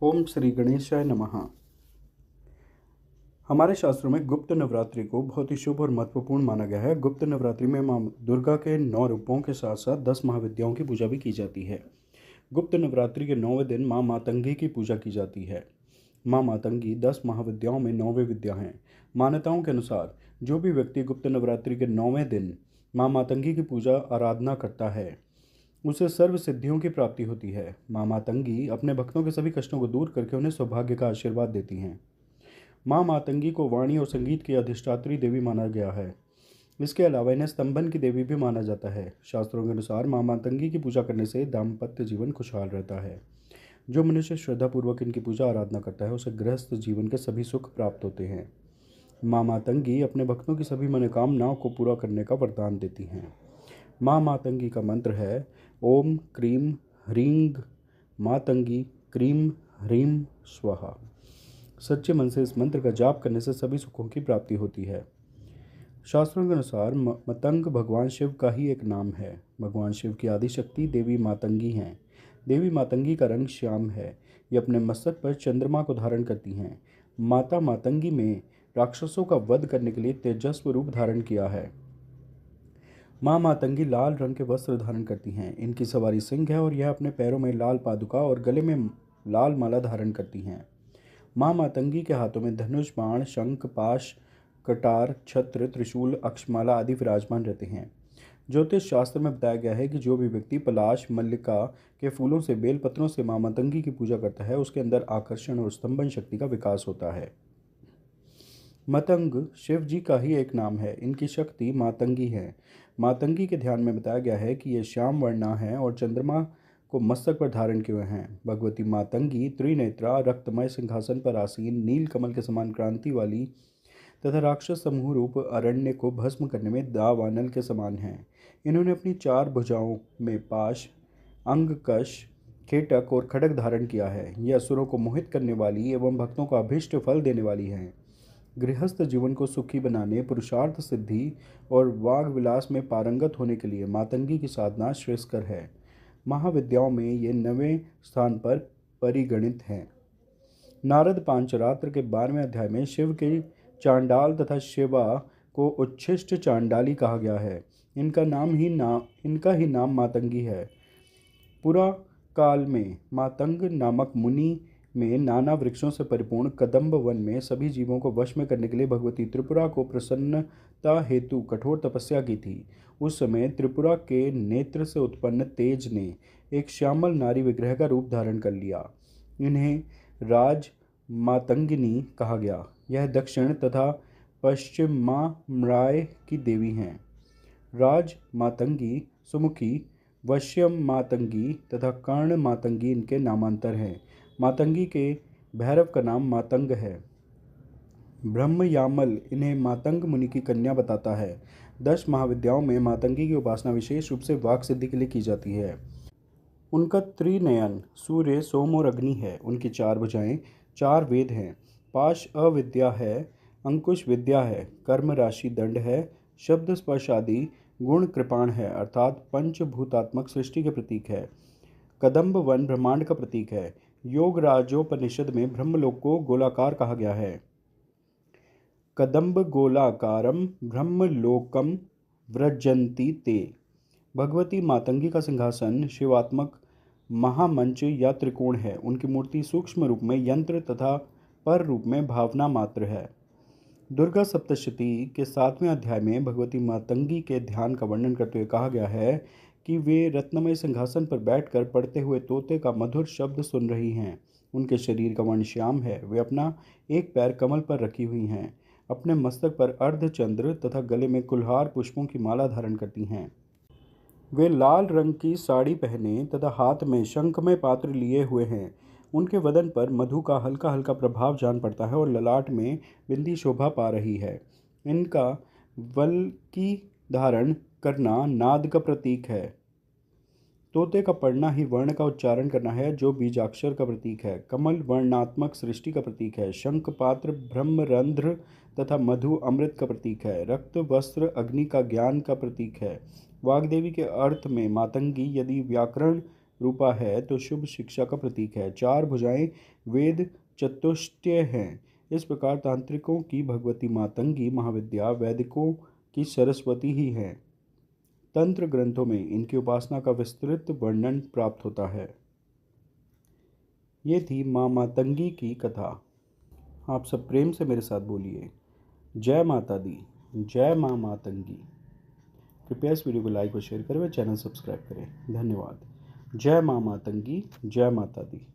ओम श्री गणेशाय नमः। हमारे शास्त्रों में गुप्त नवरात्रि को बहुत ही शुभ और महत्वपूर्ण माना गया है। गुप्त नवरात्रि में माँ दुर्गा के 9 रूपों के साथ साथ 10 महाविद्याओं की पूजा भी की जाती है। गुप्त नवरात्रि के 9वें दिन माँ मातंगी की पूजा की जाती है। माँ मातंगी 10 महाविद्याओं में 9वीं विद्या हैं। मान्यताओं के अनुसार जो भी व्यक्ति गुप्त नवरात्रि के 9वें दिन माँ मातंगी की पूजा आराधना करता है उसे सर्व सिद्धियों की प्राप्ति होती है। माँ मातंगी अपने भक्तों के सभी कष्टों को दूर करके उन्हें सौभाग्य का आशीर्वाद देती हैं। माँ मातंगी को वाणी और संगीत की अधिष्ठात्री देवी माना गया है। इसके अलावा इन्हें स्तंभन की देवी भी माना जाता है। शास्त्रों के अनुसार माँ मातंगी की पूजा करने से दाम्पत्य जीवन खुशहाल रहता है। जो मनुष्य श्रद्धापूर्वक इनकी पूजा आराधना करता है उसे गृहस्थ जीवन के सभी सुख प्राप्त होते हैं। माँ मातंगी अपने भक्तों की सभी मनोकामनाओं को पूरा करने का वरदान देती हैं। माँ मातंगी का मंत्र है ओम क्रीम ह्रीं मातंगी क्रीम ह्रीं स्वाहा। सच्चे मन से इस मंत्र का जाप करने से सभी सुखों की प्राप्ति होती है। शास्त्रों के अनुसार मतंग भगवान शिव का ही एक नाम है। भगवान शिव की आदिशक्ति देवी मातंगी हैं। देवी मातंगी का रंग श्याम है। ये अपने मस्तक पर चंद्रमा को धारण करती हैं। माता मातंगी में राक्षसों का वध करने के लिए तेजस्व रूप धारण किया है। माँ मातंगी लाल रंग के वस्त्र धारण करती हैं। इनकी सवारी सिंह है और यह अपने पैरों में लाल पादुका और गले में लाल माला धारण करती हैं। माँ मातंगी के हाथों में धनुष बाण शंख पाश कटार छत्र त्रिशूल अक्षमाला आदि विराजमान रहते हैं। ज्योतिष शास्त्र में बताया गया है कि जो भी व्यक्ति पलाश मल्लिका के फूलों से बेलपत्रों से माँ मातंगी की पूजा करता है उसके अंदर आकर्षण और स्तंभन शक्ति का विकास होता है। मतंग शिव जी का ही एक नाम है। इनकी शक्ति मातंगी है। मातंगी के ध्यान में बताया गया है कि ये श्याम वर्णा है और चंद्रमा को मस्तक पर धारण किए हुए हैं। भगवती मातंगी त्रिनेत्रा रक्तमय सिंहासन पर आसीन नील कमल के समान क्रांति वाली तथा राक्षस समूह रूप अरण्य को भस्म करने में दावानल के समान हैं। इन्होंने अपनी 4 भुजाओं में पाश अंगकश केटक और खड्ग धारण किया है। ये असुरों को मोहित करने वाली एवं भक्तों को अभीष्ट फल देने वाली हैं। गृहस्थ जीवन को सुखी बनाने पुरुषार्थ सिद्धि और वाग विलास में पारंगत होने के लिए मातंगी की साधना श्रेयस्कर है। महाविद्याओं में ये 9वें स्थान पर परिगणित हैं। नारद पांचरात्र के 12वें अध्याय में शिव के चांडाल तथा शिवा को उच्छिष्ट चांडाली कहा गया है। इनका ही नाम मातंगी है। पुरा काल में मातंग नामक मुनि में नाना वृक्षों से परिपूर्ण कदम्ब वन में सभी जीवों को वश में करने के लिए भगवती त्रिपुरा को प्रसन्नता हेतु कठोर तपस्या की थी। उस समय त्रिपुरा के नेत्र से उत्पन्न तेज ने एक श्यामल नारी विग्रह का रूप धारण कर लिया। इन्हें राज मातंगिनी कहा गया। यह दक्षिण तथा पश्चिमाम्राय की देवी हैं। राज मातंगी सुमुखी वश्यम मातंगी तथा कर्ण मातंगी इनके नामांतर हैं। मातंगी के भैरव का नाम मातंग है। ब्रह्मयामल इन्हें मातंग मुनि की कन्या बताता है। 10 महाविद्याओं में मातंगी की उपासना विशेष रूप से वाक सिद्धि के लिए की जाती है। उनका त्रिनयन सूर्य सोम और अग्नि है। उनकी 4 भुजाएं 4 वेद हैं। पाश अविद्या है अंकुश विद्या है कर्म राशि दंड है शब्द स्पर्श आदि गुण कृपाण है अर्थात पंचभूतात्मक सृष्टि के प्रतीक है। कदम्ब वन ब्रह्मांड का प्रतीक है। योग राजोपनिषद में ब्रह्मलोक को गोलाकार कहा गया है। कदम्ब गोलाकारम ब्रह्मलोकम व्रजंती ते। भगवती मातंगी का सिंहासन शिवात्मक महामंच या त्रिकोण है। उनकी मूर्ति सूक्ष्म रूप में यंत्र तथा पर रूप में भावना मात्र है। दुर्गा सप्तशती के 7वें अध्याय में भगवती मातंगी के ध्यान का वर्णन करते हुए कहा गया है कि वे रत्नमय सिंहासन पर बैठकर पढ़ते हुए तोते का मधुर शब्द सुन रही हैं। उनके शरीर का वर्ण श्याम है। वे अपना एक पैर कमल पर रखी हुई हैं। अपने मस्तक पर अर्धचंद्र तथा गले में कुल्हार पुष्पों की माला धारण करती हैं। वे लाल रंग की साड़ी पहने तथा हाथ में शंखमय पात्र लिए हुए हैं। उनके वदन पर मधु का हल्का हल्का प्रभाव जान पड़ता है और ललाट में बिंदी शोभा पा रही है। इनका वल्की धारण करना नाद का प्रतीक है। तोते का पढ़ना ही वर्ण का उच्चारण करना है जो बीजाक्षर का प्रतीक है। कमल वर्णात्मक सृष्टि का प्रतीक है। शंख पात्र ब्रह्मरंध्र तथा मधु अमृत का प्रतीक है। रक्त वस्त्र अग्नि का ज्ञान का प्रतीक है। वाग्देवी के अर्थ में मातंगी यदि व्याकरण रूपा है तो शुभ शिक्षा का प्रतीक है। चार भुजाएं वेद चतुष्टय हैं। इस प्रकार तांत्रिकों की भगवती मातंगी महाविद्या वैदिकों की सरस्वती ही है। तंत्र ग्रंथों में इनकी उपासना का विस्तृत वर्णन प्राप्त होता है। ये थी माँ मातंगी की कथा। आप सब प्रेम से मेरे साथ बोलिए, जय माता दी, जय माँ मातंगी। कृपया इस वीडियो को लाइक और शेयर करें व चैनल सब्सक्राइब करें। धन्यवाद। जय माँ मातंगी, जय माता दी।